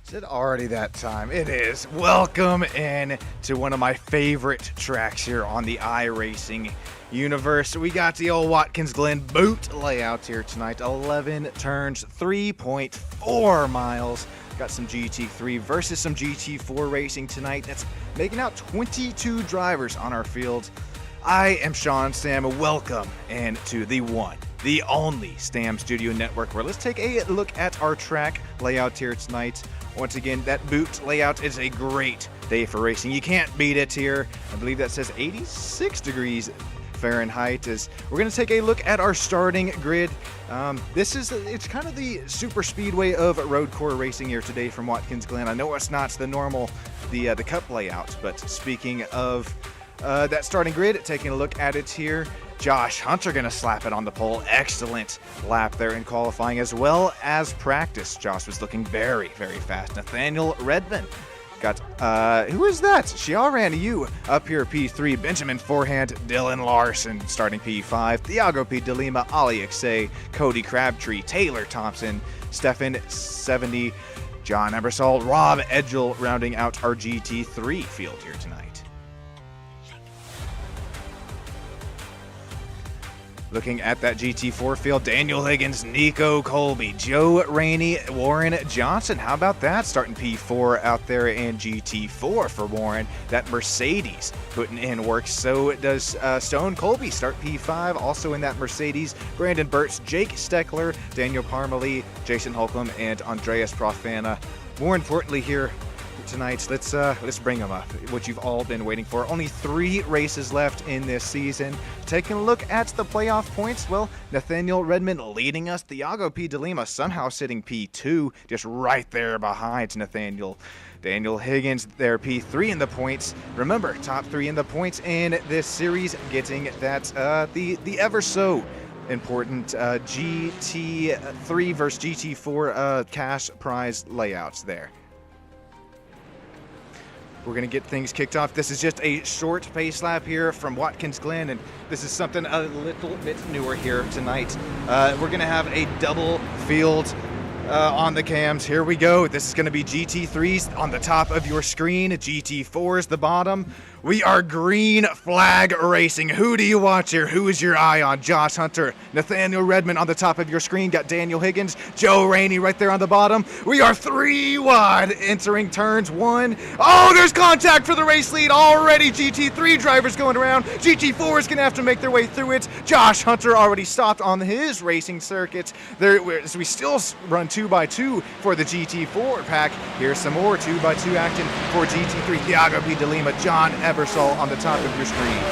Is it already that time? It is. Welcome in to one of my favorite tracks here on the iRacing universe. We got the old Watkins Glen boot layout here tonight. 11 turns, 3.4 miles. Got some GT3 versus some GT4 racing tonight. That's making out 22 drivers on our field. I am Sean Sam. Welcome into the one, the only Stam Studio Network, where let's take a look at our track layout here tonight. Once again, that boot layout is a great day for racing. You can't beat it here. I believe that says 86 degrees Fahrenheit. As we're going to take a look at our starting grid. It's kind of the super speedway of road core racing here today from Watkins Glen. I know it's not the normal, the cup layout, but speaking of that starting grid, taking a look at it here, Josh Hunter going to slap it on the pole. Excellent lap there in qualifying as well as practice. Josh was looking very, very fast. Nathaniel Redman got, who is that? Xiao ran you up here, P3. Benjamin Forehand, Dylan Larson starting P5. Thiago P. DeLima, Ali Xe, Cody Crabtree, Taylor Thompson, Stefan 70, John Ebersol, Rob Edgel rounding out our GT3 field here tonight. Looking at that GT4 field, Daniel Higgins, Nico Colby, Joe Rainey, Warren Johnson. How about that? Starting P4 out there in GT4 for Warren. That Mercedes putting in work. So does Stone Colby start P5. Also in that Mercedes, Brandon Burtz, Jake Steckler, Daniel Parmalee, Jason Holcomb, and Andreas Profana. More importantly here tonight, let's bring them up. What you've all been waiting for. Only 3 races left in this season. Taking a look at the playoff points, well, Nathaniel Redman leading us. Thiago P. DeLima somehow sitting P2, just right there behind Nathaniel. Daniel Higgins there, P3 in the points. Remember, top 3 in the points in this series, getting that the ever so important GT3 versus GT4 cash prize layouts there. We're going to get things kicked off. This is just a short pace lap here from Watkins Glen, and this is something a little bit newer here tonight. We're going to have a double field on the cams. Here we go. This is going to be GT3s on the top of your screen, GT4s the bottom. We are green flag racing. Who do you watch here? Who is your eye on? Josh Hunter, Nathaniel Redman on the top of your screen. Got Daniel Higgins, Joe Rainey right there on the bottom. We are 3 wide entering turns 1. Oh, there's contact for the race lead already. GT3 drivers going around. GT4 is going to have to make their way through it. Josh Hunter already stopped on his racing circuit. We still run 2x2 for the GT4 pack. Here's some more 2x2 action for GT3. Thiago P. DeLima, John Ebersol on the top of your screen.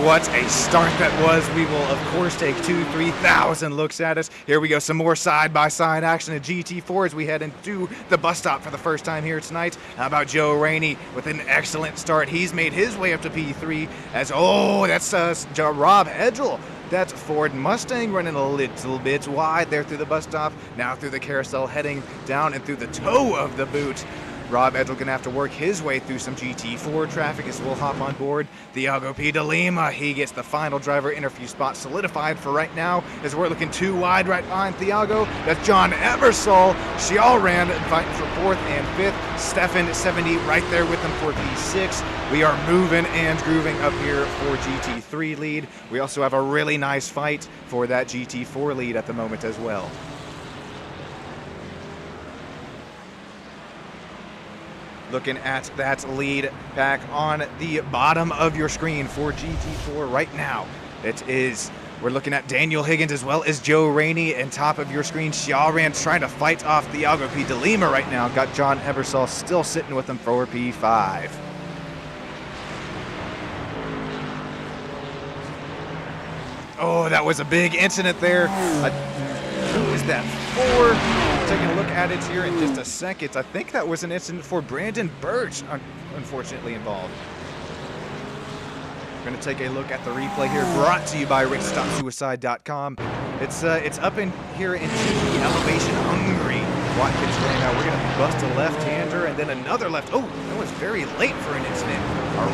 What a start that was. We will, of course, take 3,000 looks at us. Here we go, some more side-by-side action at GT4 as we head into the bus stop for the first time here tonight. How about Joe Rainey with an excellent start? He's made his way up to P3 as, that's Rob Edgel. That Ford Mustang running a little bit wide there through the bus stop. Now through the carousel, heading down and through the toe of the boot. Rob Edgel gonna have to work his way through some GT4 traffic as we'll hop on board. Thiago P. DeLima, he gets the final driver interview spot solidified for right now as we're looking 2 wide right behind Thiago. That's John Ebersol. Xiao ran fighting for 4th and 5th. Stefan 70 right there with him for P6. We are moving and grooving up here for GT3 lead. We also have a really nice fight for that GT4 lead at the moment as well. Looking at that lead pack on the bottom of your screen for GT4 right now. We're looking at Daniel Higgins as well as Joe Rainey, and top of your screen, Xiaoran trying to fight off Thiago P. DeLima right now. Got John Ebersol still sitting with him for P5. Oh, that was a big incident there. Who is that for? Taking a look at it here in just a second. I think that was an incident for Brandon Birch, unfortunately involved. We're going to take a look at the replay here, brought to you by race.suicide.com. It's up in here into the elevation hungry Watkins Glen. Now we're going to bust a left-hander and then another left. Oh, that was very late for an incident.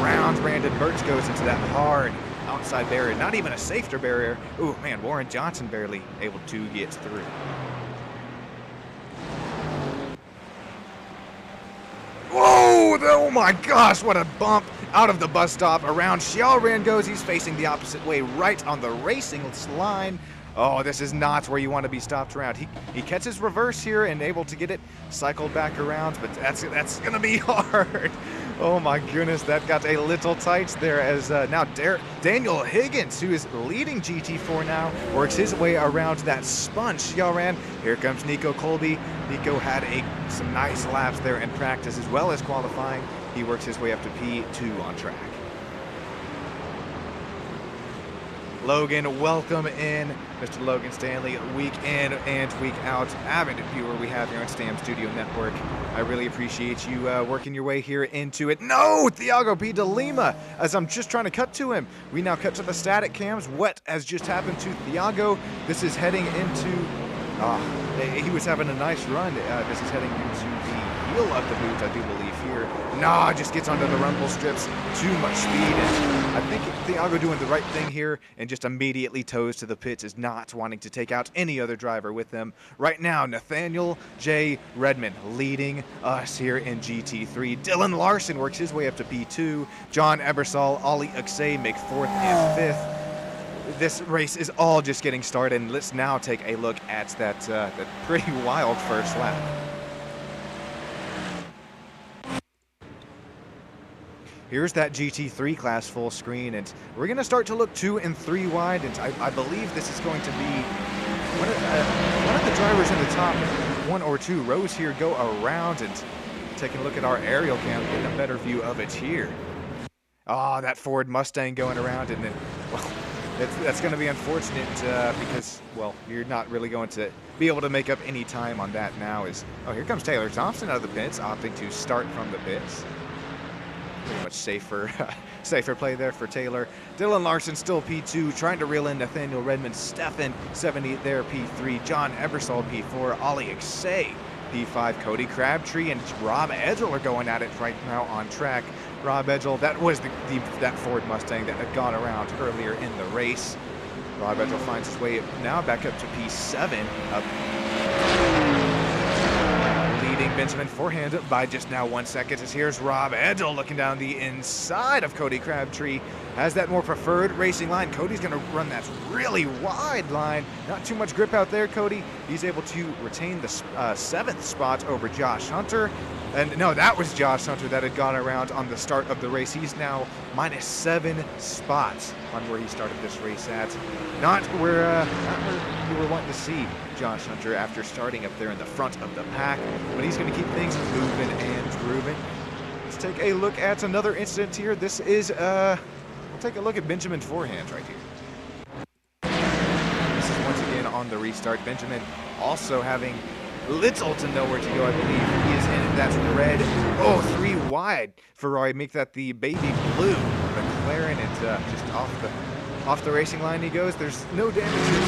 Around Brandon Birch goes into that hard outside barrier. Not even a safety barrier. Oh man, Warren Johnson barely able to get through. Oh my gosh, what a bump out of the bus stop. Around Xiaoran goes. He's facing the opposite way, right on the racing line. Oh, this is not where you want to be stopped around. He catches reverse here and able to get it cycled back around, but that's going to be hard. Oh my goodness, that got a little tight there as now Daniel Higgins, who is leading GT4 now, works his way around that sponge. Xiaoran. Here comes Nico Colby. Nico had some nice laps there in practice as well as qualifying. He works his way up to P2 on track. Logan, welcome in. Mr. Logan Stanley, week in and week out, avid viewer we have here on Stam Studio Network. I really appreciate you working your way here into it. No, Thiago P. de Lima, as I'm just trying to cut to him. We now cut to the static cams. What has just happened to Thiago? This is heading into, he was having a nice run. This is heading into the heel of the boot, I do believe here. Nah, just gets onto the rumble strips. Too much speed, and I think Thiago doing the right thing here and just immediately toes to the pits, is not wanting to take out any other driver with him. Right now, Nathaniel J. Redmond leading us here in GT3. Dylan Larson works his way up to P2. John Ebersol, Ali Uksay make 4th and 5th. This race is all just getting started, and let's now take a look at that pretty wild first lap. Here's that GT3 class full screen, and we're going to start to look 2 and 3 wide, and I believe this is going to be one of the drivers in the top 1 or 2 rows here go around, and taking a look at our aerial cam, getting a better view of it here. Ah, that Ford Mustang going around, and then, well, that's going to be unfortunate because, well, you're not really going to be able to make up any time on that now. Oh, here comes Taylor Thompson out of the pits, opting to start from the pits. Pretty much safer play there for Taylor. Dylan Larson still P2, trying to reel in Nathaniel Redmond. Stefan 70 there, P3. John Ebersol P4. Ali Uksay P5. Cody Crabtree and Rob Edgell are going at it right now on track. Rob Edgell, that was that Ford Mustang that had gone around earlier in the race. Rob Edgell finds his way now back up to P7. Leading Benjamin forehand by just now 1 second, as here's Rob Edgell looking down the inside of Cody Crabtree. Has that more preferred racing line. Cody's going to run that really wide line. Not too much grip out there, Cody. He's able to retain the 7th spot over Josh Hunter. And no, that was Josh Hunter that had gone around on the start of the race. He's now minus 7 spots on where he started this race at. Not where you were wanting to see Josh Hunter after starting up there in the front of the pack. But he's going to keep things moving and grooving. Let's take a look at another incident here. This is, we'll take a look at Benjamin forehand right here. This is once again on the restart. Benjamin also having little to nowhere to go, I believe. He is in that red, 3 wide. Ferrari make that the baby blue McLaren, and just off the racing line he goes. There's no damage to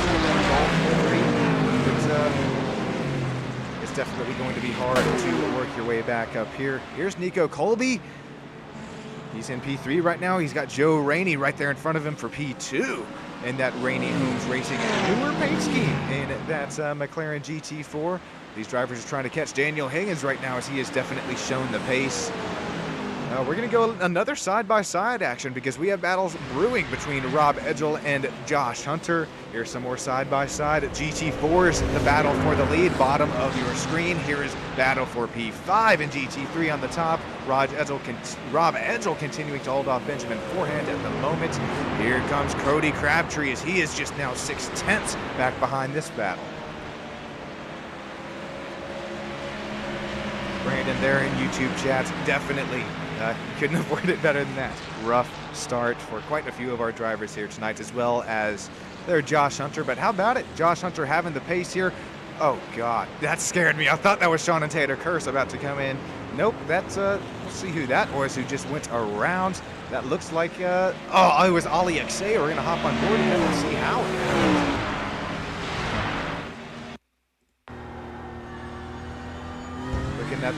but it's definitely going to be hard to work your way back up here. Here's Nico Colby. He's in P3 right now. He's got Joe Rainey right there in front of him for P2. And that Rainey who's racing a newer paint scheme in that McLaren GT4. These drivers are trying to catch Daniel Higgins right now, as he has definitely shown the pace. We're going to go another side-by-side action, because we have battles brewing between Rob Edgell and Josh Hunter. Here's some more side-by-side. GT4's the battle for the lead, bottom of your screen. Here is battle for P5 and GT3 on the top. Rob Edgell continuing to hold off Benjamin forehand at the moment. Here comes Cody Crabtree, as he is just now 6/10 back behind this battle. Brandon there in YouTube chat, definitely couldn't have worded it better than that. Rough start for quite a few of our drivers here tonight, as well as their Josh Hunter. But how about it? Josh Hunter having the pace here. Oh God, that scared me. I thought that was Sean and Taylor Curse about to come in. Nope, that's we'll see who that was who just went around. That looks like it was Ali Uksay. We're gonna hop on board and we'll see how it happens.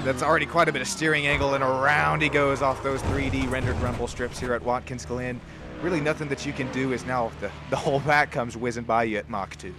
That's already quite a bit of steering angle, and around he goes off those 3D rendered rumble strips here at Watkins Glen. Really nothing that you can do, is now the whole pack comes whizzing by you at Mach 2.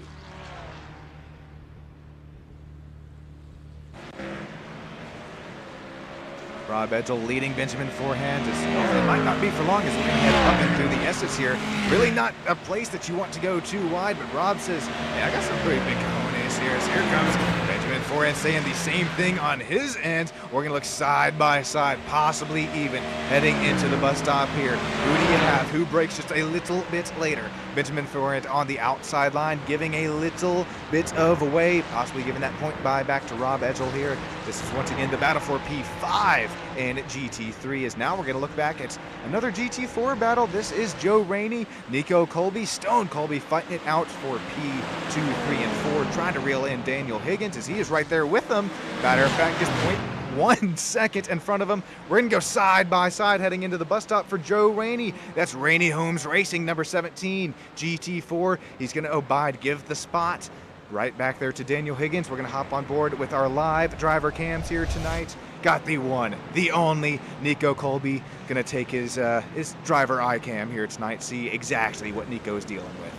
Rob Edgel leading Benjamin forehand. It might not be for long as we head up and through the S's here. Really not a place that you want to go too wide, but Rob says, hey, I got some pretty big cojones here. So here comes Benjamin forehand saying the same thing on his end. We're going to look side by side, possibly even heading into the bus stop here. Who do you have? Who breaks just a little bit later? Benjamin forehand on the outside line, giving a little bit of away, possibly giving that point by back to Rob Edgel here. This is once again the battle for P5 in GT3, as now we're going to look back at another GT4 battle. This is Joe Rainey, Nico Colby, Stone Colby fighting it out for P2, 3, and 4, trying to reel in Daniel Higgins as he is right there with them. Matter of fact, just 0.1 second in front of him. We're going to go side by side heading into the bus stop for Joe Rainey. That's Rainey Holmes Racing, number 17, GT4. He's going to abide, give the spot right back there to Daniel Higgins. We're going to hop on board with our live driver cams here tonight. Got the one, the only Nico Colby. Going to take his driver eye cam here tonight, see exactly what Nico's dealing with.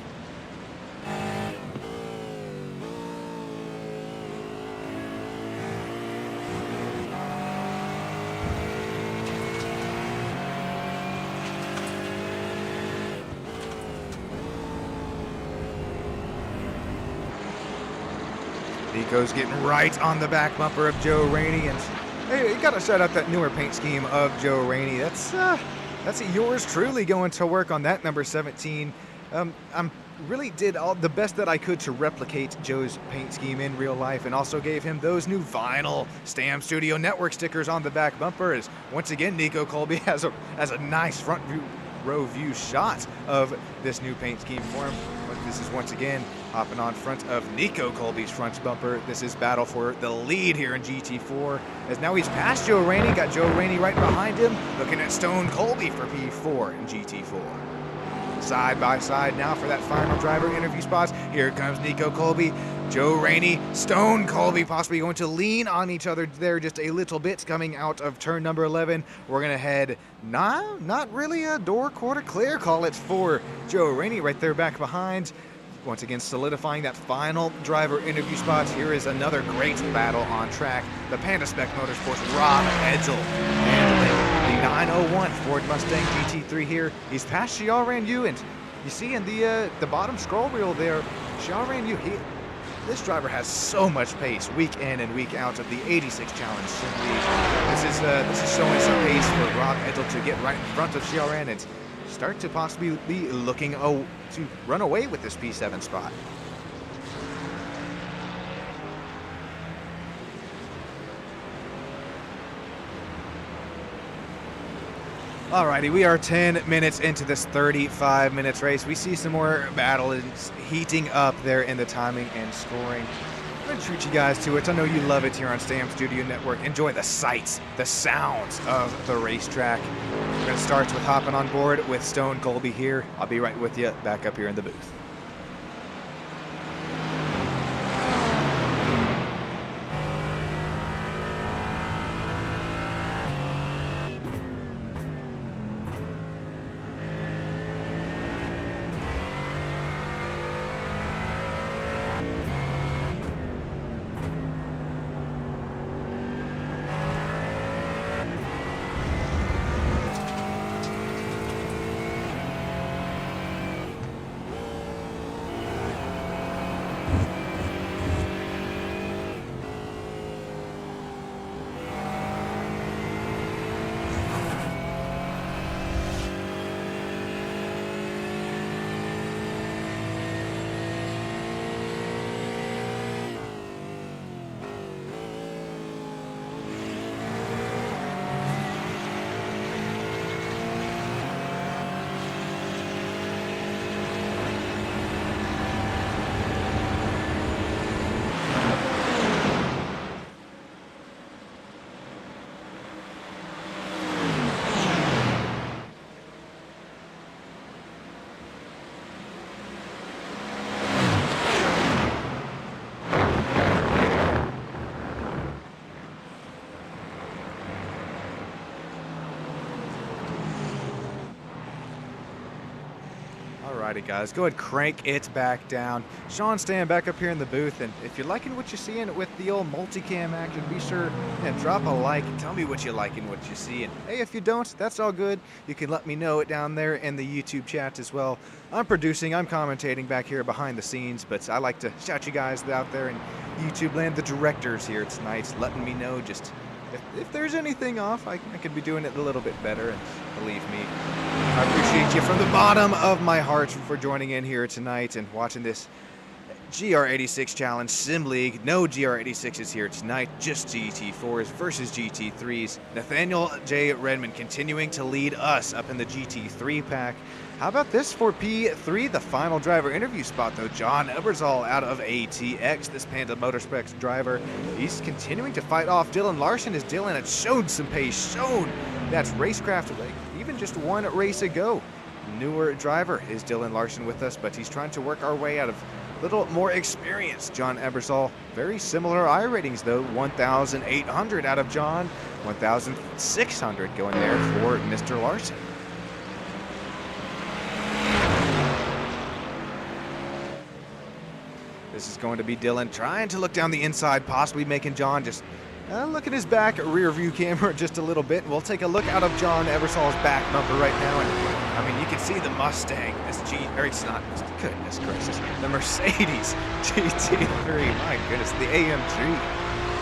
Nico's getting right on the back bumper of Joe Rainey, and hey, you gotta shout out that newer paint scheme of Joe Rainey. That's yours truly going to work on that number 17. I'm really did all the best that I could to replicate Joe's paint scheme in real life, and also gave him those new vinyl Stam Studio Network stickers on the back bumper. As once again, Nico Colby has a nice front row view shot of this new paint scheme for him. But this is once again hopping on front of Nico Colby's front bumper. This is battle for the lead here in GT4, as now he's past Joe Rainey, got Joe Rainey right behind him, looking at Stone Colby for P4 in GT4. Side by side now for that final driver interview spots. Here comes Nico Colby, Joe Rainey, Stone Colby possibly going to lean on each other there just a little bit coming out of turn number 11. We're going to head, not really a door quarter clear call. It's for Joe Rainey right there back behind. Once again solidifying that final driver interview spots. Here is another great battle on track. The Panda Spec Motorsports Rob Edgel handling the 901 Ford Mustang GT3 here. He's past Xiaoran Yu, and you see in the bottom scroll wheel there, Xiaoran Yu, this driver has so much pace week in and week out of the 86 challenge. This is showing some pace for Rob Edgel to get right in front of Xiaoran and start to possibly be looking to run away with this P7 spot. Alrighty, we are 10 minutes into this 35 minutes race. We see some more battles heating up there in the timing and scoring. I'm going to treat you guys to it. I know you love it here on Stam Studio Network. Enjoy the sights, the sounds of the racetrack. We're going to start with hopping on board with Stone Colby here. I'll be right with you back up here in the booth. Alrighty guys, go ahead crank it back down. Sean staying back up here in the booth, and if you're liking what you're seeing with the old multicam action, be sure and drop a like and tell me what you like and what you see. And hey, if you don't, that's all good. You can let me know it down there in the YouTube chat as well. I'm producing, I'm commentating back here behind the scenes, but I like to shout you guys out there in YouTube land, the directors here tonight, letting me know just if there's anything off, I could be doing it a little bit better, and believe me, I appreciate you from the bottom of my heart for joining in here tonight and watching this GR86 Challenge Sim League. No GR86s here tonight, just GT4s versus GT3s. Nathaniel J. Redmond continuing to lead us up in the GT3 pack. How about this for P3, the final driver interview spot, though? John Ebersol out of ATX, this Panda Motorspecs driver. He's continuing to fight off Dylan Larson, as Dylan had shown some pace, shown that's racecraft, like even just one race ago. Newer driver is Dylan Larson with us, but he's trying to work our way out of a little more experience. John Ebersol, very similar I ratings, though. 1,800 out of John, 1,600 going there for Mr. Larson. This is going to be Dylan trying to look down the inside, possibly making John just look at his back rear view camera just a little bit. We'll take a look out of John Ebersol's back bumper right now, and I mean, you can see the Mustang, it's not, goodness gracious, the Mercedes GT3, my goodness, the AMG.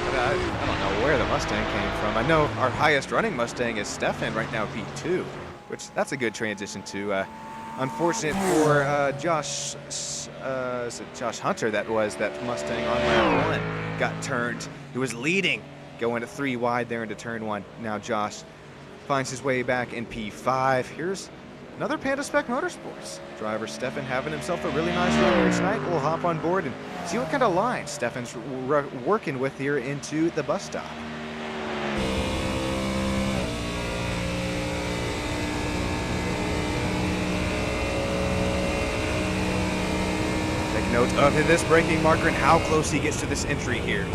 But I don't know where the Mustang came from. I know our highest running Mustang is Stefan right now, P2, which that's a good transition to. Unfortunate for Josh Hunter, that Mustang on lap 1 got turned. He was leading, going to 3 wide there into turn 1. Now Josh finds his way back in P5. Here's another Panda Spec Motorsports driver, Stefan, having himself a really nice run here tonight. We'll hop on board and see what kind of line Stefan's working with here into the bus stop. Note of this braking marker and how close he gets to this entry here.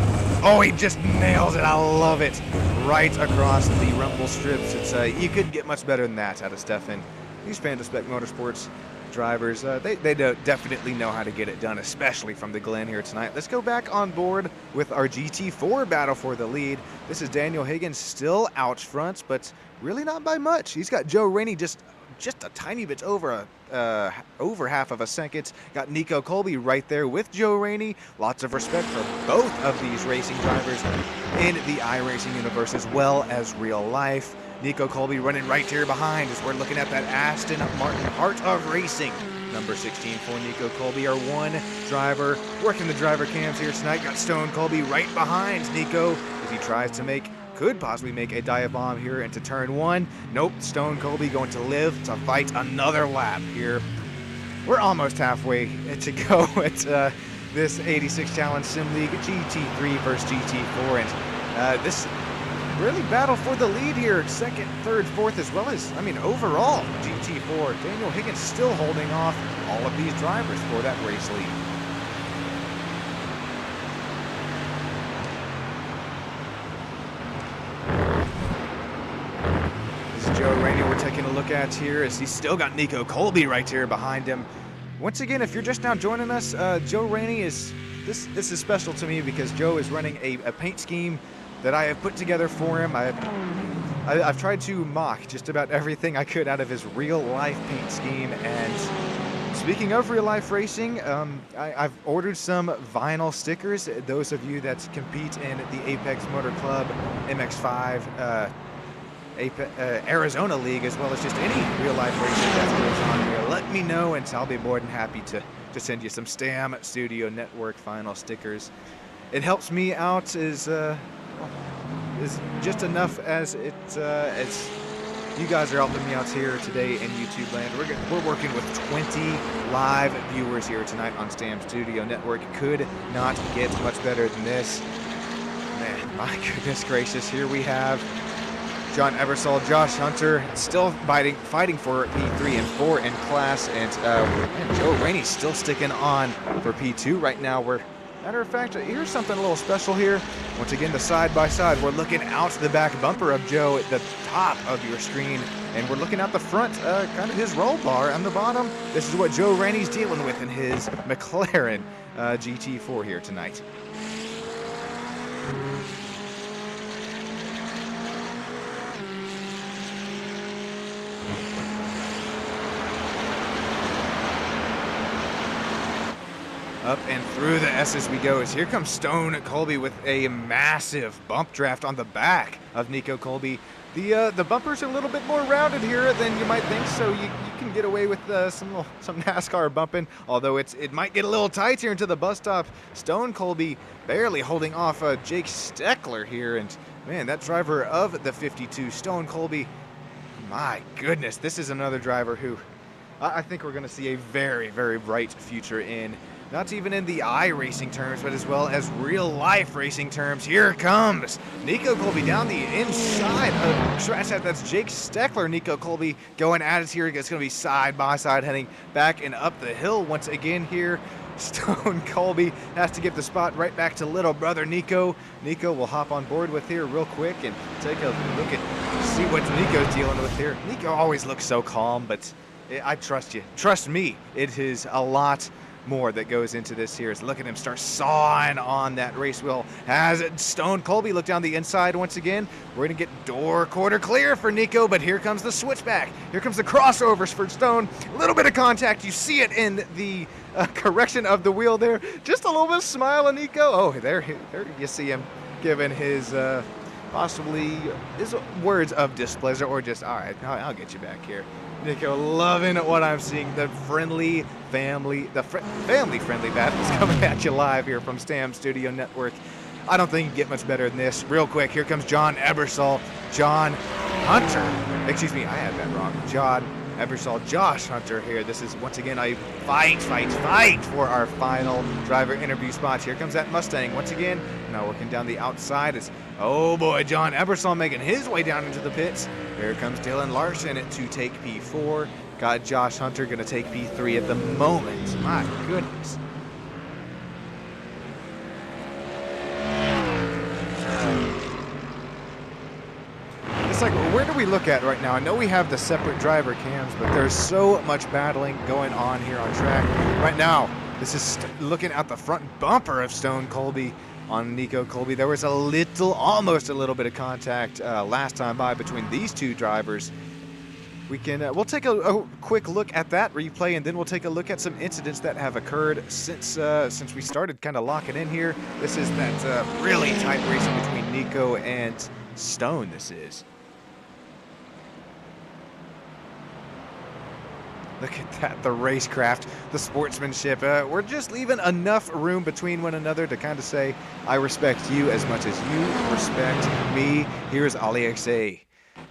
Oh, he just nails it. I love it. Right across the rumble strips. It's you couldn't get much better than that out of Stefan. These Panda Spec Motorsports drivers, they definitely know how to get it done, especially from the Glen here tonight. Let's go back on board with our GT4 battle for the lead. This is Daniel Higgins still out front, but really not by much. He's got Joe Rainey just a tiny bit over half of a second. Got Nico Colby right there with Joe Rainey. Lots of respect for both of these racing drivers in the iRacing universe as well as real life. Nico Colby running right here behind as we're looking at that Aston Martin Heart of Racing. Number 16 for Nico Colby, our one driver working the driver cams here tonight. Got Stone Colby right behind Nico as he tries to could possibly make a dive bomb here into turn 1. Nope, Stone Colby going to live to fight another lap here. We're almost halfway to go at this 86 Challenge Sim League GT3 versus GT4, and this really battle for the lead here, second, third, fourth, as well as, I mean, overall GT4. Daniel Higgins still holding off all of these drivers for that race lead. Joe Rainey we're taking a look at here as he's still got Nico Colby right here behind him. Once again, if you're just now joining us, Joe Rainey is, this is special to me because Joe is running a paint scheme that I have put together for him. I've tried to mock just about everything I could out of his real life paint scheme, and speaking of real life racing, I've ordered some vinyl stickers. Those of you that compete in the Apex Motor Club MX5 Arizona League, as well as just any real life racing that goes on here, let me know and I'll be more than happy to send you some Stam Studio Network vinyl stickers. It helps me out is just enough as it's you guys are helping me out here today in YouTube land. We're working with 20 live viewers here tonight on Stam Studio Network. Could not get much better than this. Man, my goodness gracious, here we have John Ebersol, Josh Hunter still fighting for P3 and 4 in class, and Joe Rainey's still sticking on for P2 right now. Matter of fact, here's something a little special here. Once again, the side-by-side, we're looking out the back bumper of Joe at the top of your screen. And we're looking out the front, kind of his roll bar on the bottom. This is what Joe Rainey's dealing with in his McLaren GT4 here tonight. Up and through the S's we go as here comes Stone Colby with a massive bump draft on the back of Nico Colby. The bumpers are a little bit more rounded here than you might think, so you can get away with some NASCAR bumping, although it might get a little tight here into the bus stop. Stone Colby barely holding off Jake Steckler here, and man, that driver of the 52, Stone Colby, my goodness, this is another driver who I think we're going to see a very, very bright future in. Not even in the iRacing terms, but as well as real-life racing terms. Here comes Nico Colby down the inside of scratch that. That's Jake Steckler. Nico Colby going at it here. It's going to be side by side, heading back and up the hill once again here. Stone Colby has to give the spot right back to little brother Nico. Nico will hop on board with here real quick and take a look at see what Nico's dealing with here. Nico always looks so calm, but I trust you. Trust me. It is a lot more that goes into this here. Is look at him start sawing on that race wheel. Has Stone Colby look down the inside once again. We're going to get door quarter clear for Nico, but here comes the switchback. Here comes the crossovers for Stone. A little bit of contact. You see it in the correction of the wheel there. Just a little bit of smile on Nico. Oh, there you see him giving his possibly his words of displeasure, or just, all right, I'll get you back here. Nico loving what I'm seeing. The family friendly battles coming at you live here from Stam Studio Network. I don't think you can get much better than this. Real quick, here comes John Ebersol. John Hunter. Excuse me, I had that wrong. John Ebersol, Josh Hunter here. This is once again a fight for our final driver interview spot. Here comes that Mustang once again. Now working down the outside is, oh boy, John Ebersol making his way down into the pits. Here comes Dylan Larson to take P4. Got Josh Hunter going to take P3 at the moment. My goodness. It's like, where do we look at right now? I know we have the separate driver cams, but there's so much battling going on here on track. Right now, this is looking at the front bumper of Stone Colby on Nico Colby. There was almost a little bit of contact last time by between these two drivers. We'll take a quick look at that replay, and then we'll take a look at some incidents that have occurred since we started kind of locking in here. This is that really tight racing between Nico and Stone. This is. Look at that, the racecraft, the sportsmanship. We're just leaving enough room between one another to kind of say, I respect you as much as you respect me. Here's AliXA.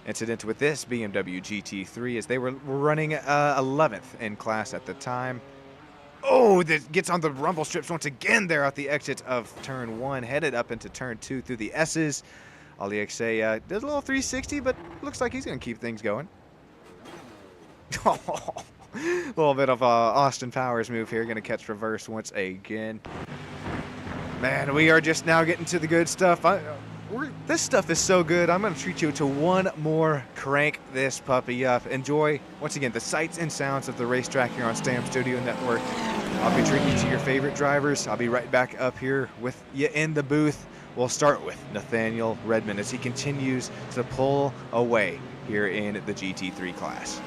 Incident with this BMW GT3 as they were running 11th in class at the time. Oh, that gets on the rumble strips once again there at the exit of turn 1, headed up into turn 2 through the S's. AliXA did a little 360, but looks like he's going to keep things going. A little bit of Austin Powers move here. Going to catch reverse once again. Man, we are just now getting to the good stuff. This stuff is so good. I'm going to treat you to one more crank this puppy up. Enjoy, once again, the sights and sounds of the racetrack here on Stam Studio Network. I'll be treating you to your favorite drivers. I'll be right back up here with you in the booth. We'll start with Nathaniel Redmond as he continues to pull away here in the GT3 class.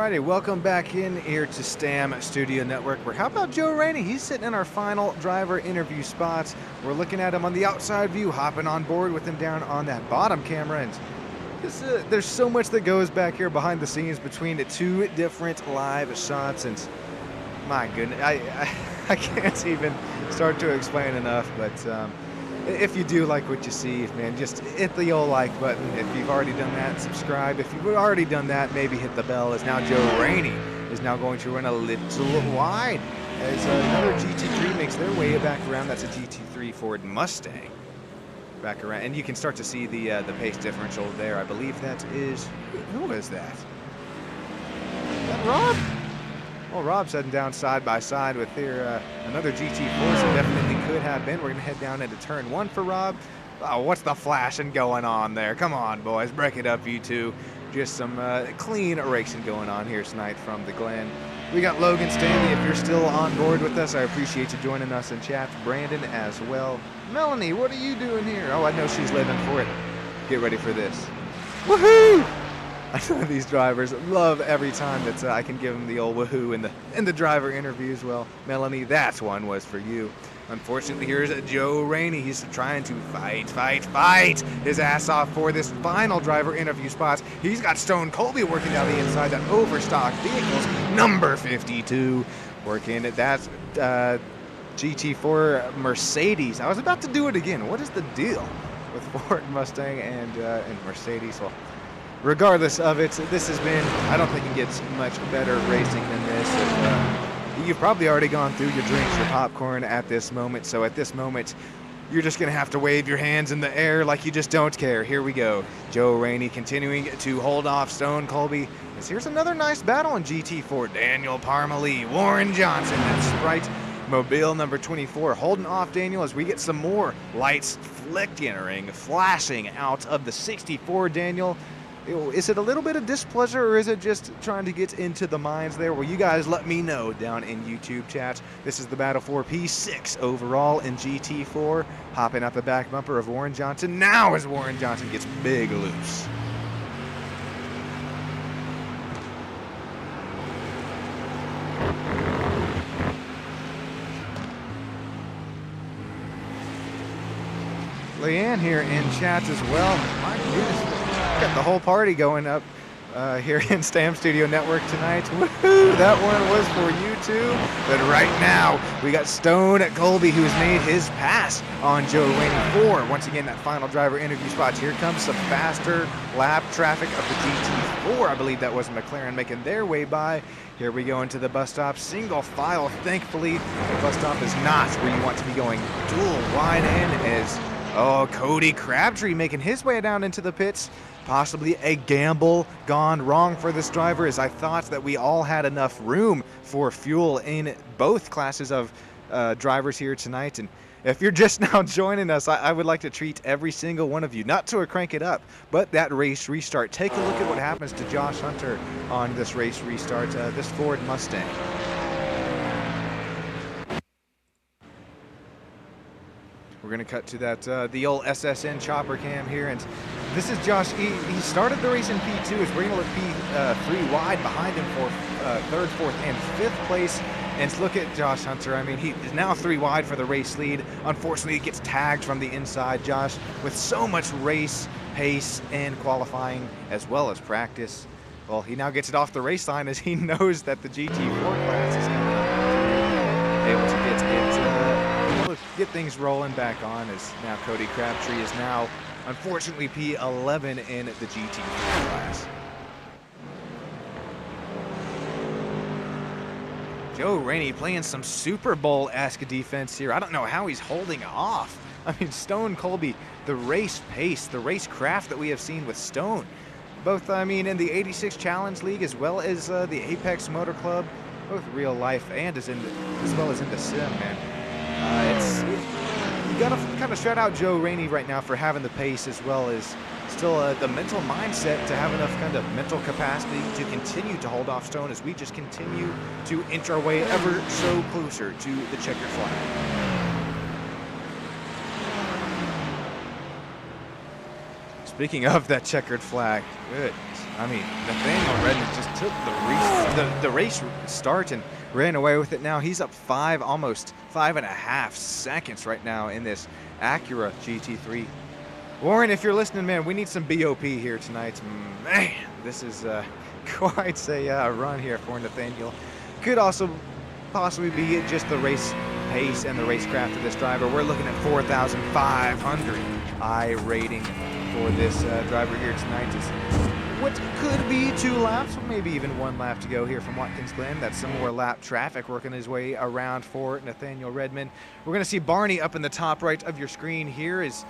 Alrighty, welcome back in here to STAM Studio Network. Where how about Joe Rainey? He's sitting in our final driver interview spots. We're looking at him on the outside view, hopping on board with him down on that bottom camera. And there's so much that goes back here behind the scenes between the two different live shots. And my goodness, I can't even start to explain enough. But if you do like what you see, man, just hit the old like button. If you've already done that, subscribe. If you've already done that, maybe hit the bell. As now Joe Rainey is now going to run a little wide as another GT3 makes their way back around. That's a GT3 Ford Mustang back around, and you can start to see the pace differential there. I believe that is, who is that? Is that Rob? Well, Rob's heading down side by side with here another GT4, so definitely could have been. We're going to head down into turn one for Rob. Oh, what's the flashing going on there? Come on, boys, break it up, you two. Just some clean racing going on here tonight from the Glen. We got Logan Stanley. If you're still on board with us, I appreciate you joining us in chat. Brandon as well. Melanie, what are you doing here? Oh, I know she's living for it. Get ready for this. Woohoo! I know these drivers love every time that I can give them the old woohoo in the driver interviews. Well, Melanie, that one was for you. Unfortunately, here's Joe Rainey. He's trying to fight his ass off for this final driver interview spots. He's got Stone Colby working down the inside, that overstock vehicles, number 52, working at that GT4 Mercedes. I was about to do it again. What is the deal with Ford Mustang and Mercedes? Well, regardless of it, this has been, I don't think it gets much better racing than this. You've probably already gone through your drinks, your popcorn at this moment. So at this moment, you're just going to have to wave your hands in the air like you just don't care. Here we go. Joe Rainey continuing to hold off Stone Colby. As here's another nice battle in GT4. Daniel Parmalee, Warren Johnson, that Sprite Mobile number 24, holding off Daniel as we get some more lights flickering, flashing out of the 64 Daniel. Is it a little bit of displeasure, or is it just trying to get into the minds there? Well, you guys let me know down in YouTube chat. This is the battle for P6 overall in GT4. Hopping out the back bumper of Warren Johnson. Now as Warren Johnson gets big loose. Leanne here in chat as well. My goodness. Got the whole party going up here in STAM Studio Network tonight. Woohoo! That one was for you too. But right now, we got Stone Colby, who has made his pass on Joe Rainey 4. Once again, that final driver interview spot. Here comes some faster lap traffic of the GT4. I believe that was McLaren making their way by. Here we go into the bus stop. Single file. Thankfully, the bus stop is not where you want to be going. Dual wide in as, oh, Cody Crabtree making his way down into the pits. Possibly a gamble gone wrong for this driver, as I thought that we all had enough room for fuel in both classes of drivers here tonight. And if you're just now joining us, I would like to treat every single one of you, not to a crank it up, but that race restart. Take a look at what happens to Josh Hunter on this race restart, this Ford Mustang. We're going to cut to that the old SSN chopper cam here, and this is Josh. He started the race in P2. Is we're going to look P3 wide behind him for third, fourth, and fifth place. And look at Josh Hunter. I mean, he is now 3 wide for the race lead. Unfortunately, he gets tagged from the inside. Josh, with so much race pace and qualifying as well as practice, well, he now gets it off the race line as he knows that the GT4 class is able to get things rolling back on, as now Cody Crabtree is now unfortunately P11 in the GT4 class. Joe Rainey playing some Super Bowl-esque defense here. I don't know how he's holding off. I mean, Stone Colby, the race pace, the race craft that we have seen with Stone, both, I mean, in the 86 Challenge League as well as the Apex Motor Club, both real life and as well as in the sim, man. You gotta kind of shout out Joe Rainey right now for having the pace as well as still the mental mindset to have enough kind of mental capacity to continue to hold off Stone as we just continue to inch our way ever so closer to the checkered flag. Speaking of that checkered flag, good. I mean, Nathaniel Redmond just took the race start and ran away with it. Now he's up almost 5.5 seconds right now in this Acura GT3. Warren, if you're listening, man, we need some BOP here tonight. Man, this is quite a run here for Nathaniel. Could also possibly be just the race pace and the racecraft of this driver. We're looking at 4,500 I rating for this driver here tonight. Is what could be 2 laps, maybe even 1 lap to go here from Watkins Glen. That's some more lap traffic working his way around for Nathaniel Redmond. We're going to see Barney up in the top right of your screen here is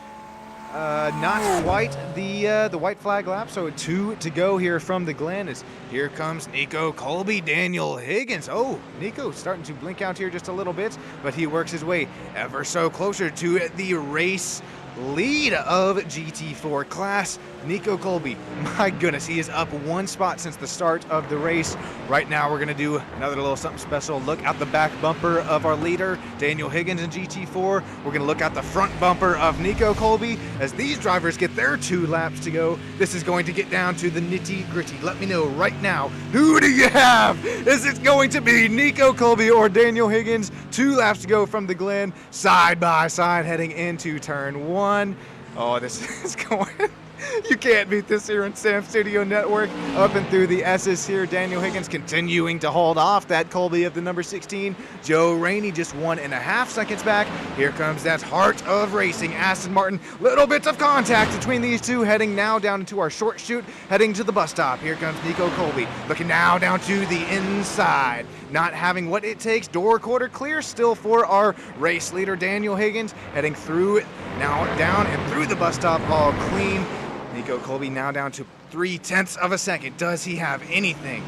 not quite the white flag lap, so 2 to go here from the Glen. As here comes Nico Colby, Daniel Higgins. Oh, Nico starting to blink out here just a little bit, but he works his way ever so closer to the race lead of GT4 class. Nico Colby, my goodness, he is up 1 spot since the start of the race. Right now we're going to do another little something special. Look out the back bumper of our leader, Daniel Higgins in GT4. We're going to look out the front bumper of Nico Colby as these drivers get their 2 laps to go. This is going to get down to the nitty gritty. Let me know right now, who do you have? Is it going to be Nico Colby or Daniel Higgins? 2 laps to go from the Glen, side by side heading into turn 1. Oh, this is going... You can't beat this here in Sam Studio Network. Up and through the S's here. Daniel Higgins continuing to hold off that Colby of the number 16. Joe Rainey just 1.5 seconds back. Here comes that heart of racing, Aston Martin. Little bits of contact between these two, heading now down into our short chute, heading to the bus stop. Here comes Nico Colby, looking now down to the inside. Not having what it takes. Door quarter clear still for our race leader, Daniel Higgins. Heading through it, now down and through the bus stop, all clean. Nico Colby now down to 0.3 of a second. Does he have anything?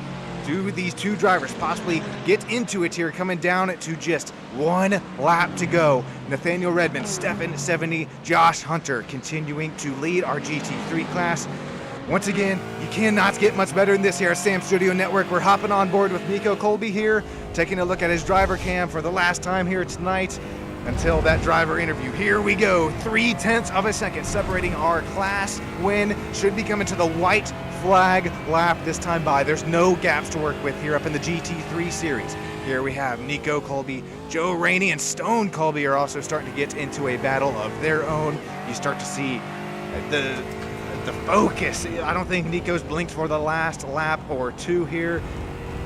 Do these 2 drivers possibly get into it here, coming down to just 1 lap to go? Nathaniel Redmond, Stefan 70, Josh Hunter continuing to lead our GT3 class. Once again, you cannot get much better than this here at Sam Studio Network. We're hopping on board with Nico Colby here, taking a look at his driver cam for the last time here tonight. Until that driver interview, here we go. 0.3 of a second separating our class win. Should be coming to the white flag lap this time by. There's no gaps to work with here up in the GT3 series. Here we have Nico Colby, Joe Rainey, and Stone Colby are also starting to get into a battle of their own. You start to see the focus. I don't think Nico's blinked for the last lap or 2 here.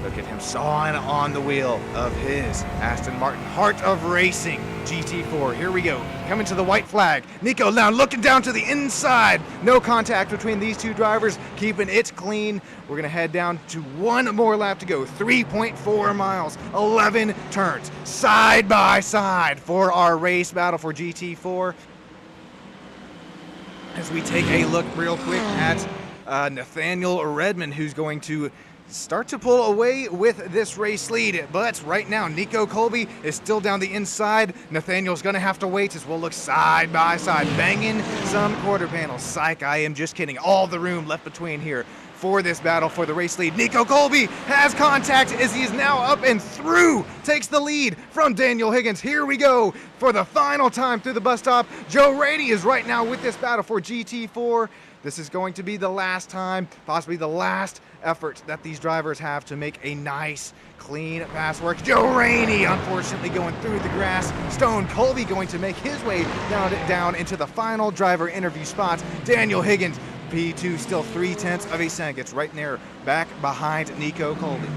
Look at him sawing on the wheel of his Aston Martin Heart of Racing GT4. Here we go. Coming to the white flag. Nico now looking down to the inside. No contact between these 2 drivers, keeping it clean. We're going to head down to 1 more lap to go. 3.4 miles, 11 turns, side by side for our race battle for GT4. As we take a look real quick at Nathaniel Redmond, who's going to start to pull away with this race lead, but right now Nico Colby is still down the inside. Nathaniel's gonna have to wait as we'll look side by side, banging some quarter panels. Psych, I am just kidding. All the room left between here for this battle for the race lead. Nico Colby has contact as he is now up and through, takes the lead from Daniel Higgins. Here we go for the final time through the bus stop. Joe Rainey is right now with this battle for GT4. This is going to be the last time, possibly the last effort that these drivers have to make a nice, clean pass work. Joe Rainey, unfortunately, going through the grass. Stone Colby going to make his way down into the final driver interview spot. Daniel Higgins, P2, still 0.3 of a second. Gets right there, back behind Nico Colby.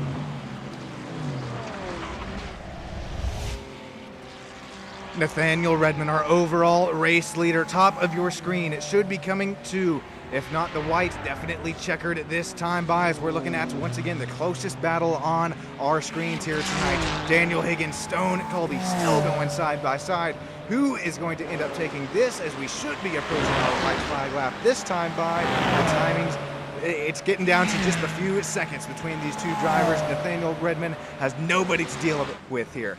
Nathaniel Redmond, our overall race leader, top of your screen. It should be coming to, if not the white, definitely checkered this time by, as we're looking at, once again, the closest battle on our screens here tonight. Daniel Higgins, Stone Colby still going side by side. Who is going to end up taking this, as we should be approaching our white flag lap this time by? The timings, it's getting down to just a few seconds between these 2 drivers. Nathaniel Redmond has nobody to deal with here.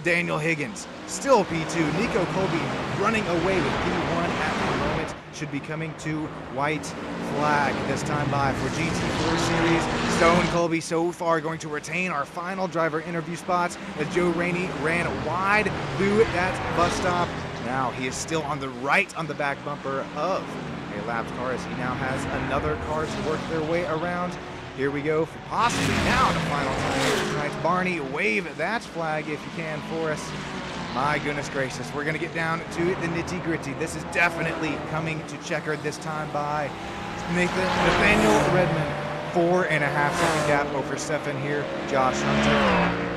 Daniel Higgins, still P2. Nico Colby running away with P1 at the moment. Should be coming to white flag this time by for GT4 series. Stone Colby so far going to retain our final driver interview spots as Joe Rainey ran wide through that bus stop. Now he is still on the right on the back bumper of a lapped car, as he now has another car to work their way around. Here we go, for possibly now the final time here tonight. Barney, wave that flag if you can for us. My goodness gracious, we're going to get down to the nitty-gritty. This is definitely coming to checkered this time by Nathaniel Redmond. 4.5-second gap over Stefan here. Josh Hunter.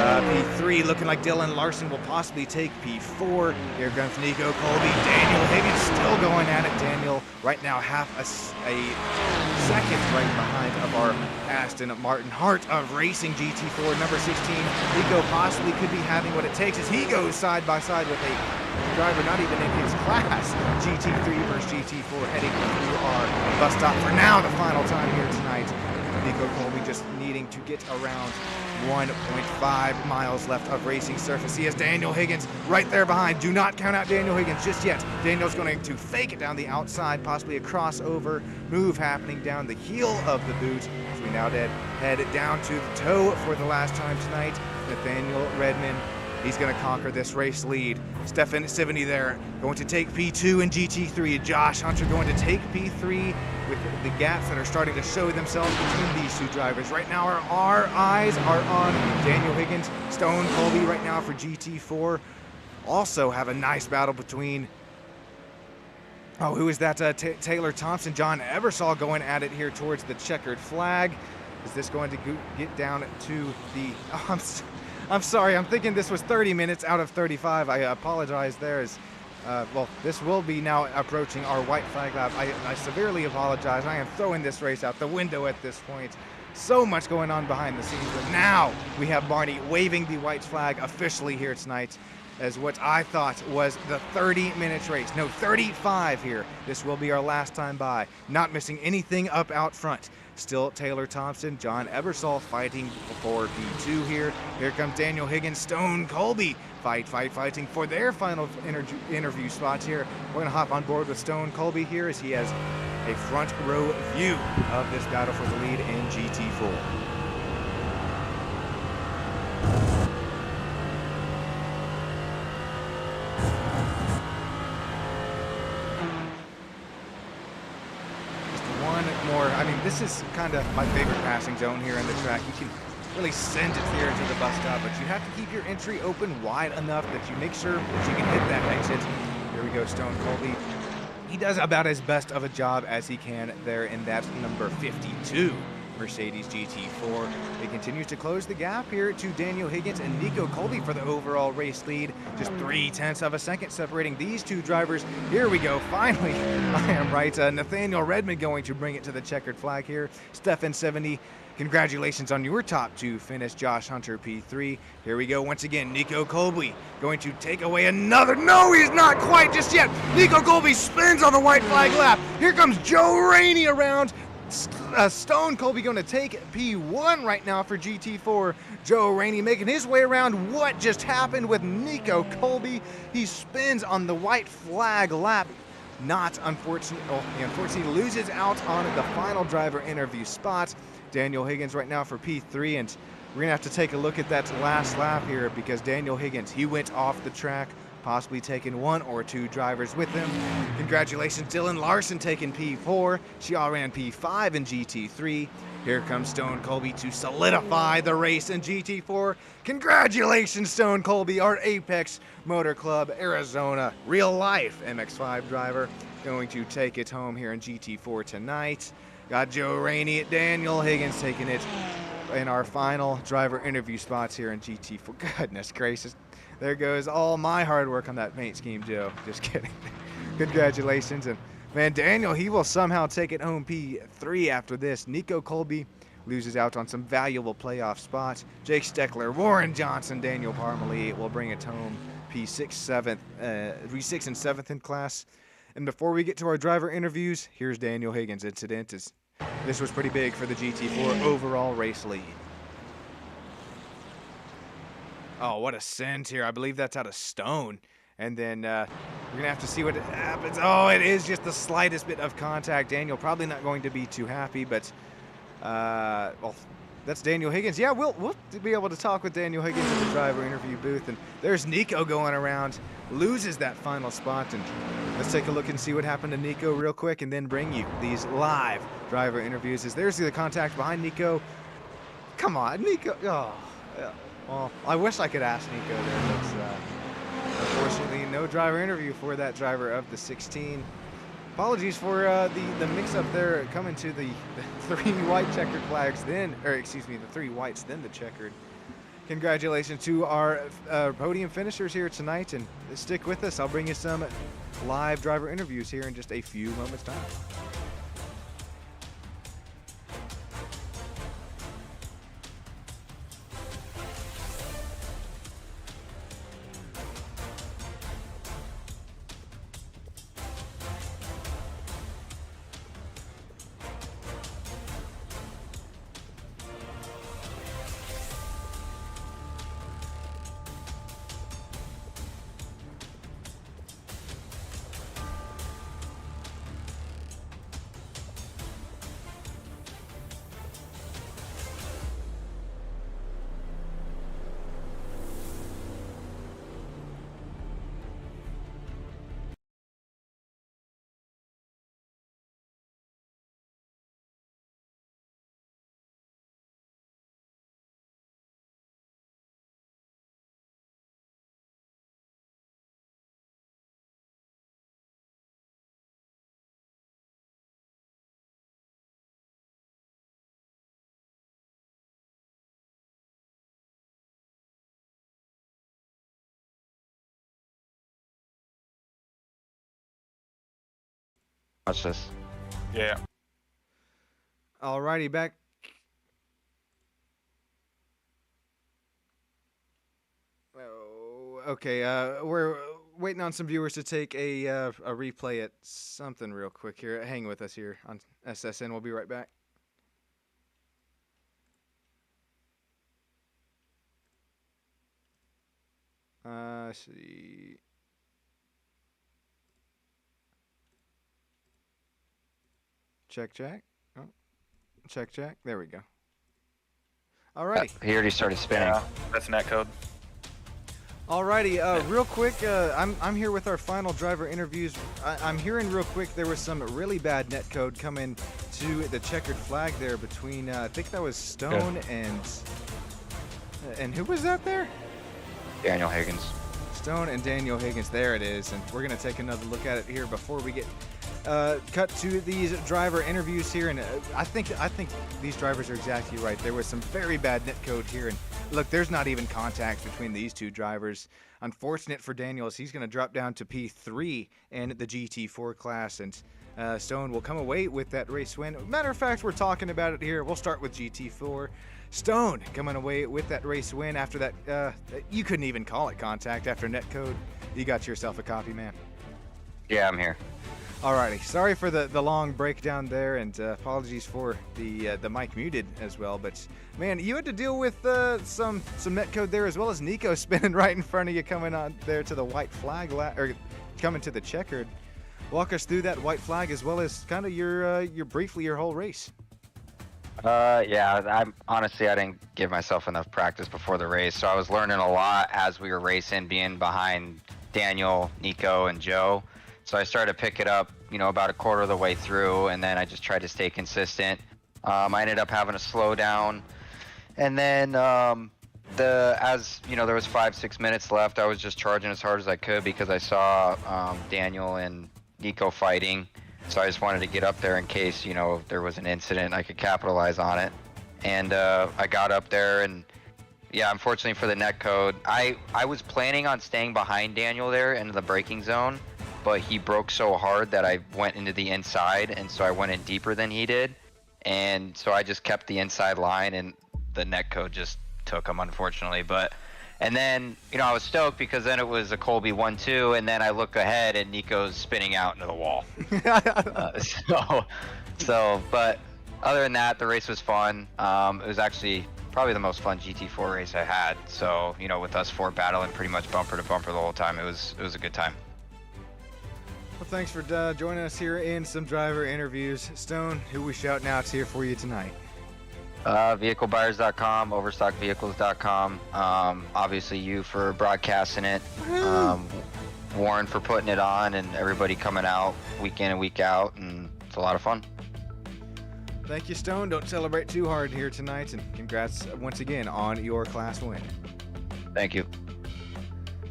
P3 looking like Dylan Larson will possibly take P4. Here comes Nico Colby. Daniel Higgins still going at it. Daniel right now half a second right behind of our Aston Martin. Heart of Racing GT4 number 16. Nico possibly could be having what it takes as he goes side by side with a driver not even in his class. GT3 versus GT4 heading through our bus stop for now the final time here tonight. Nico Colby just needing to get around 1.5 miles left of racing surface. He has Daniel Higgins right there behind. Do not count out Daniel Higgins just yet. Daniel's going to fake it down the outside, possibly a crossover move happening down the heel of the boot. As we now head down to the toe for the last time tonight. Nathaniel Redmond, he's going to conquer this race lead. Stefan 70 there, going to take P2 in GT3. Josh Hunter going to take P3 with the gaps that are starting to show themselves between these two drivers. Right now our eyes are on Daniel Higgins, Stone Colby right now for GT4. Also have a nice battle between, oh, who is that? Taylor Thompson, John Ebersol going at it here towards the checkered flag. Is this going to get down to the, oh, I'm sorry, I'm thinking this was 30 minutes out of 35. I apologize there. Well, this will be now approaching our white flag lap. I severely apologize. I am throwing this race out the window at this point. So much going on behind the scenes, but now we have Barney waving the white flag officially here tonight as what I thought was the 30-minute race. No, 35 here. This will be our last time by. Not missing anything up out front. Still Taylor Thompson, John Ebersol fighting for P2 here. Here comes Daniel Higgins, Stone Colby fighting for their final interview spots here. We're going to hop on board with Stone Colby here as he has a front row view of this battle for the lead in GT4. I mean, this is kind of my favorite passing zone here in the track. You can really send it here to the bus stop, but you have to keep your entry open wide enough that you make sure that you can hit that exit. Here we go, Stone Colby. He does about as best of a job as he can there in that number 52 Mercedes GT4. It continues to close the gap here to Daniel Higgins and Nico Colby for the overall race lead. Just 0.3 of a second separating these two drivers. Here we go, finally, I am right. Nathaniel Redmond going to bring it to the checkered flag here. Stefan 70, congratulations on your top two finish. Josh Hunter P3. Here we go once again. Nico Colby going to take away another. No, he's not quite just yet. Nico Colby spins on the white flag lap. Here comes Joe Rainey around. Stone Colby going to take P1 right now for GT4. Joe Rainey making his way around. What just happened with Nico Colby? He spins on the white flag lap. Not unfortunate. Oh, he unfortunately loses out on the final driver interview spot. Daniel Higgins right now for P3, and we're gonna have to take a look at that last lap here because Daniel Higgins, he went off the track, possibly taking one or two drivers with him. Congratulations, Dylan Larson taking P4. She all ran P5 in GT3. Here comes Stone Colby to solidify the race in GT4. Congratulations, Stone Colby, our Apex Motor Club Arizona real-life MX-5 driver, going to take it home here in GT4 tonight. Got Joe Rainey, Daniel Higgins taking it in our final driver interview spots here in GT4. Goodness gracious. There goes all my hard work on that paint scheme, Joe. Just kidding. Congratulations. And man, Daniel, he will somehow take it home P3 after this. Nico Colby loses out on some valuable playoff spots. Jake Steckler, Warren Johnson, Daniel Parmalee will bring it home P6 and 7th in class. And before we get to our driver interviews, here's Daniel Higgins' incident. This was pretty big for the GT4 overall race lead. Oh, what a send here. I believe that's out of Stone. And then we're going to have to see what happens. Oh, it is just the slightest bit of contact. Daniel probably not going to be too happy, but well, That's Daniel Higgins. Yeah, we'll be able to talk with Daniel Higgins in the driver interview booth. And there's Nico going around, loses that final spot. And let's take a look and see what happened to Nico real quick, and then bring you these live driver interviews. As there's the contact behind Nico. Come on, Nico. Oh, yeah. Well, I wish I could ask Nico there, but unfortunately, no driver interview for that driver of the 16. Apologies for the mix-up there, coming to the 3 white checkered flags, then, or excuse me, the 3 whites, then the checkered. Congratulations to our podium finishers here tonight, and stick with us. I'll bring you some live driver interviews here in just a few moments' time. Watch this. Yeah. Alrighty, back. Oh, okay. We're waiting on some viewers to take a replay at something real quick here. Hang with us here on SSN. We'll be right back. Let's see. Check. Oh, check. There we go. Alrighty. He already started spinning. Yeah, that's netcode. Alrighty, real quick, I'm here with our final driver interviews. I'm hearing real quick there was some really bad netcode coming to the checkered flag there between, I think that was Stone and who was that there? Daniel Higgins. Stone and Daniel Higgins, there it is. And we're going to take another look at it here before we get cut to these driver interviews here. And I think these drivers are exactly right. There was some very bad netcode here. And look, there's not even contact between these two drivers. Unfortunate for Daniel, as he's going to drop down to P3 in the GT4 class. And Stone will come away with that race win. Matter of fact, we're talking about it here. We'll start with GT4. Stone coming away with that race win after that. You couldn't even call it contact after netcode. You got yourself a copy, man. Yeah, I'm here. Alrighty, sorry for the long breakdown there, and apologies for the mic muted as well. But man, you had to deal with some netcode there, as well as Nico spinning right in front of you, coming on there to the white flag, or coming to the checkered. Walk us through that white flag, as well as kind of your briefly your whole race. Yeah, I didn't give myself enough practice before the race, so I was learning a lot as we were racing, being behind Daniel, Nico, and Joe. So I started to pick it up, about a quarter of the way through, and then I just tried to stay consistent. I ended up having to slow down, and then there was 5-6 minutes left. I was just charging as hard as I could because I saw Daniel and Nico fighting. So I just wanted to get up there in case, if there was an incident, I could capitalize on it. And I got up there, and yeah, unfortunately for the netcode, I was planning on staying behind Daniel there into the braking zone, but he broke so hard that I went into the inside, and so I went in deeper than he did. And so I just kept the inside line, and the netcode just took him, unfortunately. And then, I was stoked because then it was a Colby 1-2, and then I look ahead and Nico's spinning out into the wall. But other than that, the race was fun. It was actually probably the most fun GT4 race I had. So, with us four battling pretty much bumper to bumper the whole time, it was a good time. Well, thanks for joining us here in some driver interviews. Stone, who we shouting out here for you tonight? Vehiclebuyers.com, overstockvehicles.com. Obviously you for broadcasting it. Warren for putting it on, and everybody coming out week in and week out, and it's a lot of fun. Thank you, Stone. Don't celebrate too hard here tonight, and congrats once again on your class win. Thank you.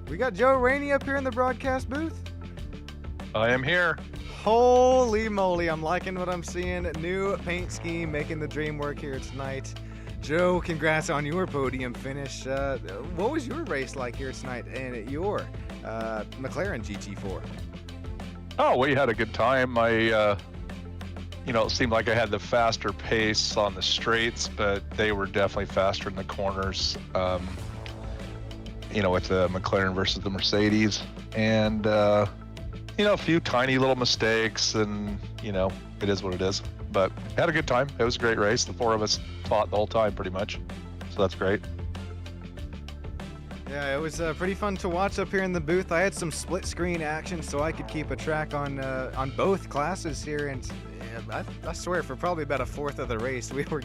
We got Joe Rainey up here in the broadcast booth. I am here. Holy moly, I'm liking what I'm seeing. New paint scheme making the dream work here tonight. Joe, congrats on your podium finish. What was your race like here tonight and your McLaren GT4? Oh, we had a good time. It seemed like I had the faster pace on the straights, but they were definitely faster in the corners. With the McLaren versus the Mercedes, and a few tiny little mistakes, and it is what it is. But had a good time. It was a great race. The four of us fought the whole time pretty much, so that's great. Yeah, it was pretty fun to watch up here in the booth. I had some split screen action so I could keep a track on both classes here, and I swear for probably about a fourth of the race we were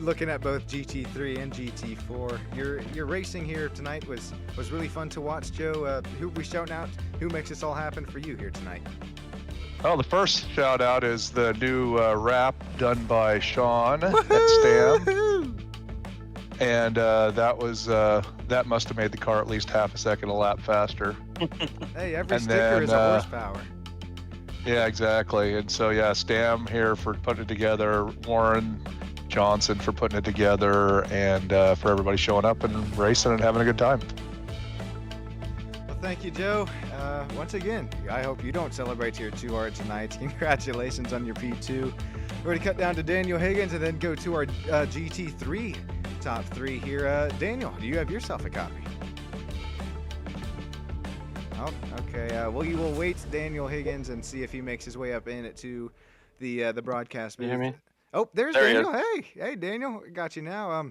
looking at both GT3 and GT4. Your racing here tonight was really fun to watch, Joe. Who we shouting out? Who makes this all happen for you here tonight? Well, the first shout out is the new wrap done by Sean at Stam. And that must have made the car at least half a second a lap faster. Hey, every sticker is a horsepower. Yeah, exactly. And so, Stam here for putting it together, Warren Johnson for putting it together, and for everybody showing up and racing and having a good time. Well, thank you, Joe. Once again, I hope you don't celebrate here too hard tonight. Congratulations on your P2. We're going to cut down to Daniel Higgins and then go to our GT3 top three here. Daniel, do you have yourself a copy? Oh, okay. We will wait Daniel Higgins and see if he makes his way up in it to the broadcast booth. You hear me? Oh, there's Daniel. Hey, Daniel, got you now.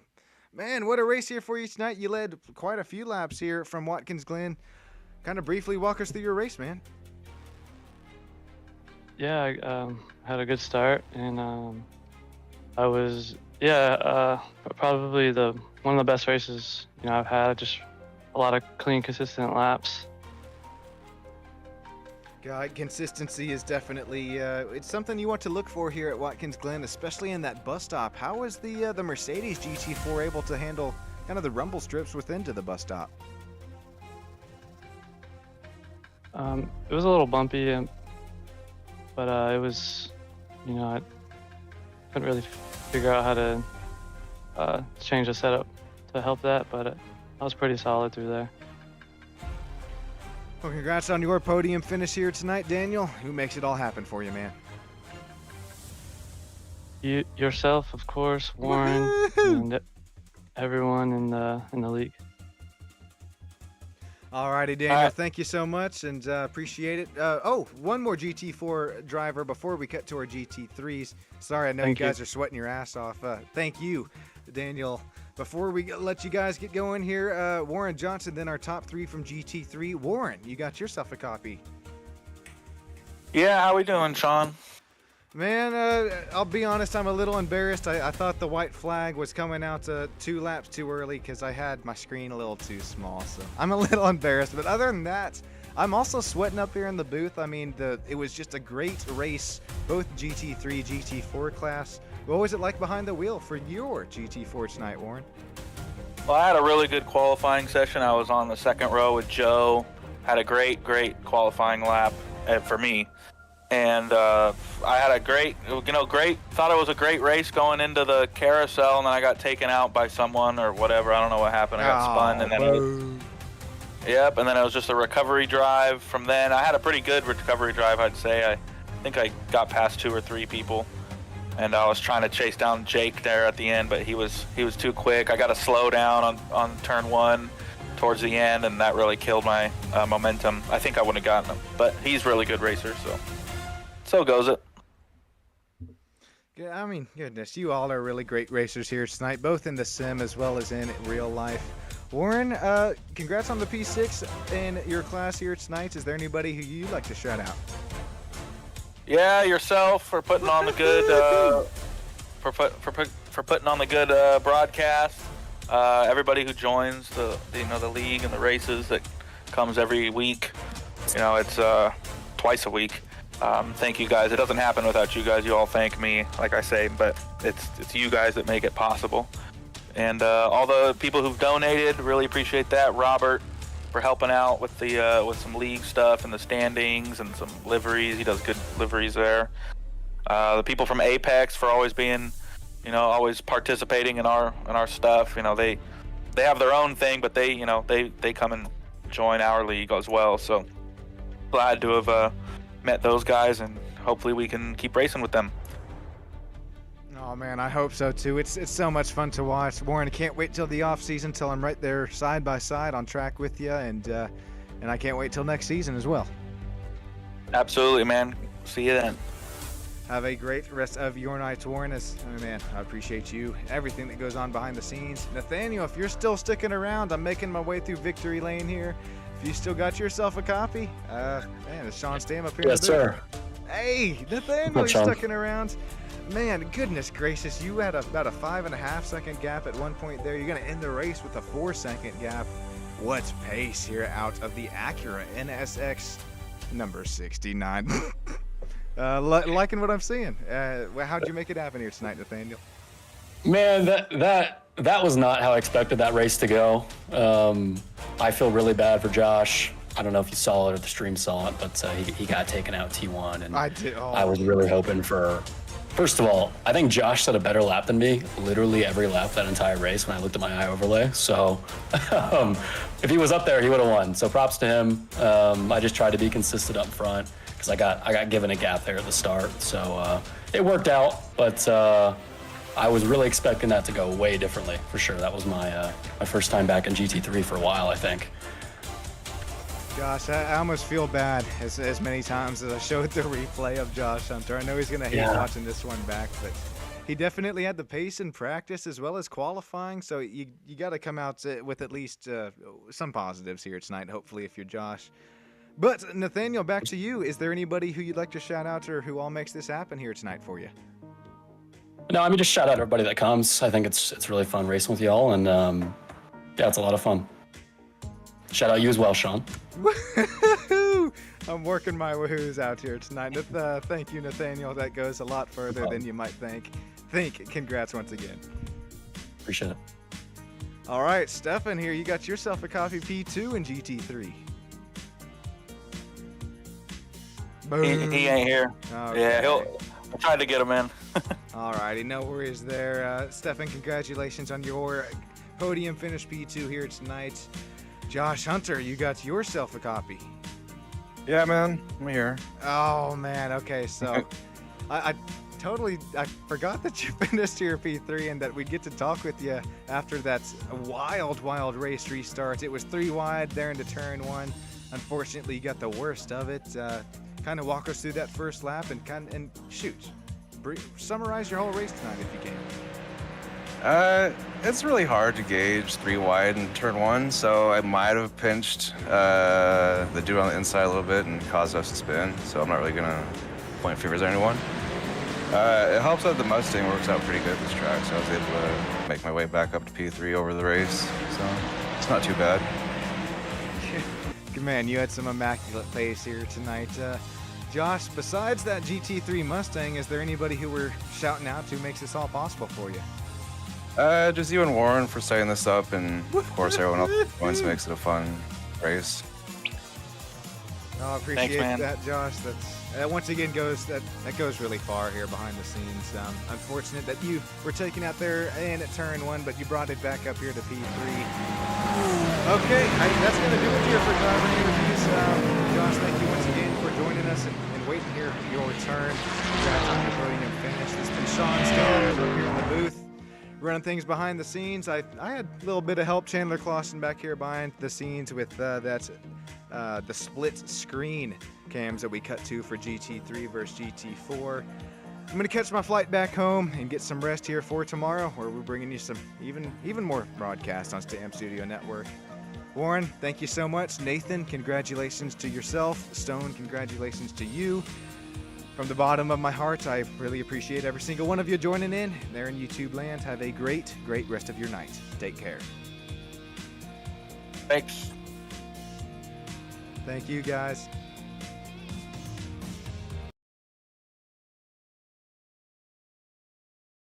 Man, what a race here for you tonight. You led quite a few laps here from Watkins Glen. Kind of briefly walk us through your race, man. Yeah, I had a good start, and I was probably one of the best races I've had. Just a lot of clean, consistent laps. God, consistency is definitely it's something you want to look for here at Watkins Glen, especially in that bus stop. How was the Mercedes GT4 able to handle kind of the rumble strips within to the bus stop? It was a little bumpy, but it was, I couldn't really figure out how to change the setup to help that, but I was pretty solid through there. Well, congrats on your podium finish here tonight, Daniel. Who makes it all happen for you, man? Yourself, of course, Warren, and everyone in the league. Alrighty, Daniel, thank you so much, and appreciate it. One more GT4 driver before we cut to our GT3s. Sorry, I know you guys are sweating your ass off. Thank you, Daniel. Before we let you guys get going here, Warren Johnson, then our top three from GT3. Warren, you got yourself a copy. Yeah, how we doing, Sean? Man, I'll be honest, I'm a little embarrassed. I thought the white flag was coming out 2 laps too early because I had my screen a little too small, so I'm a little embarrassed. But other than that, I'm also sweating up here in the booth. I mean, it was just a great race, both GT3, GT4 class. What was it like behind the wheel for your GT4 tonight, Warren? Well, I had a really good qualifying session. I was on the second row with Joe. Had a great qualifying lap for me. And I had a thought it was a great race going into the carousel, and then I got taken out by someone or whatever. I don't know what happened. I got spun, and then and then it was just a recovery drive from then. I had a pretty good recovery drive, I'd say. I think I got past 2 or 3 people, and I was trying to chase down Jake there at the end, but he was too quick. I got to slow down on turn 1 towards the end, and that really killed my momentum. I think I would have gotten him, but he's a really good racer, so goes it. Yeah, I mean, goodness, you all are really great racers here tonight, both in the sim as well as in real life. Warren, congrats on the P6 in your class here tonight. Is there anybody who you'd like to shout out? Yeah, yourself for putting on the good, for for putting on the good broadcast. Everybody who joins the league and the races that comes every week. It's twice a week. Thank you guys. It doesn't happen without you guys. You all thank me, like I say, but it's you guys that make it possible. And all the people who've donated, really appreciate that. Robert for helping out with the with some league stuff and the standings and some liveries. He does good liveries there. The people from Apex for always being, always participating in our stuff. They have their own thing, but they come and join our league as well. So glad to have met those guys, and hopefully we can keep racing with them. Oh man, I hope so too. It's so much fun to watch. Warren, I can't wait till the off season, till I'm right there side by side on track with you, and I can't wait till next season as well. Absolutely, man. See you then. Have a great rest of your nights, Warren. I appreciate you, everything that goes on behind the scenes. Nathaniel, if you're still sticking around, I'm making my way through victory lane here. If you still got yourself a copy, man, it's Sean Stam up here. Yes, sir. Hey, Nathaniel, you're sticking around. Man, goodness gracious, you had about a 5.5 second gap at one point there. You're going to end the race with a 4-second gap. What pace here out of the Acura NSX number 69. Liking what I'm seeing. How'd you make it happen here tonight, Nathaniel? Man, that was not how I expected that race to go. I feel really bad for Josh. I don't know if you saw it or the stream saw it, but he got taken out T1, and I did. Oh. I was really hoping for. First of all, I think Josh set a better lap than me, literally every lap that entire race when I looked at my eye overlay. So if he was up there, he would have won. So props to him. I just tried to be consistent up front because I got given a gap there at the start. So it worked out, but I was really expecting that to go way differently, for sure. That was my first time back in GT3 for a while, I think. Gosh, I almost feel bad as many times as I showed the replay of Josh Hunter. I know he's going to hate watching this one back, but he definitely had the pace in practice as well as qualifying, so you got to come out with at least some positives here tonight, hopefully, if you're Josh. But, Nathaniel, back to you. Is there anybody who you'd like to shout out or who all makes this happen here tonight for you? No, I mean, just shout out everybody that comes. I think it's really fun racing with y'all, and yeah, it's a lot of fun. Shout out you as well, Sean. Woohoo! I'm working my woohoos out here tonight. Thank you, Nathaniel. That goes a lot further than you might think. Congrats once again. Appreciate it. All right, Stefan here. You got yourself a copy P2 in GT3. Boom. He ain't here. Okay. Yeah, I tried to get him in. All righty, no worries there. Stefan, congratulations on your podium finish P2 here tonight. Josh Hunter, you got yourself a copy. Yeah, man, I'm here. Oh, man. Okay, so I forgot that you finished your P3 and that we'd get to talk with you after that wild race restart. It was 3 wide there into turn 1. Unfortunately, you got the worst of it. Kind of walk us through that first lap and shoot. Summarize your whole race tonight if you can. It's really hard to gauge 3 wide in turn 1, so I might have pinched the dude on the inside a little bit and caused us to spin, so I'm not really going to point fingers at anyone. It helps that the Mustang works out pretty good this track, so I was able to make my way back up to P3 over the race, so it's not too bad. Man, you had some immaculate pace here tonight. Josh, besides that GT3 Mustang, is there anybody who we're shouting out to makes this all possible for you? Just you and Warren for setting this up, and of course everyone else who joins makes it a fun race. I appreciate Thanks, man. that, Josh. That once again goes really far here behind the scenes. Unfortunate that you were taken out there and at turn 1, but you brought it back up here to P3. Okay, that's going to do it here for driver interviews. Josh, thank you once again for joining us and waiting here for your return. Congrats on your podium finish. This has been Sean Stone up here in the booth, running things behind the scenes. I had a little bit of help, Chandler Clausen back here behind the scenes with the split screen cams that we cut to for GT3 versus GT4. I'm gonna catch my flight back home and get some rest here for tomorrow, where we're bringing you some even more broadcasts on Stam Studio Network. Warren, thank you so much. Nathan, congratulations to yourself. Stone, congratulations to you. From the bottom of my heart, I really appreciate every single one of you joining in there in YouTube land. Have a great, great rest of your night. Take care. Thanks. Thank you, guys.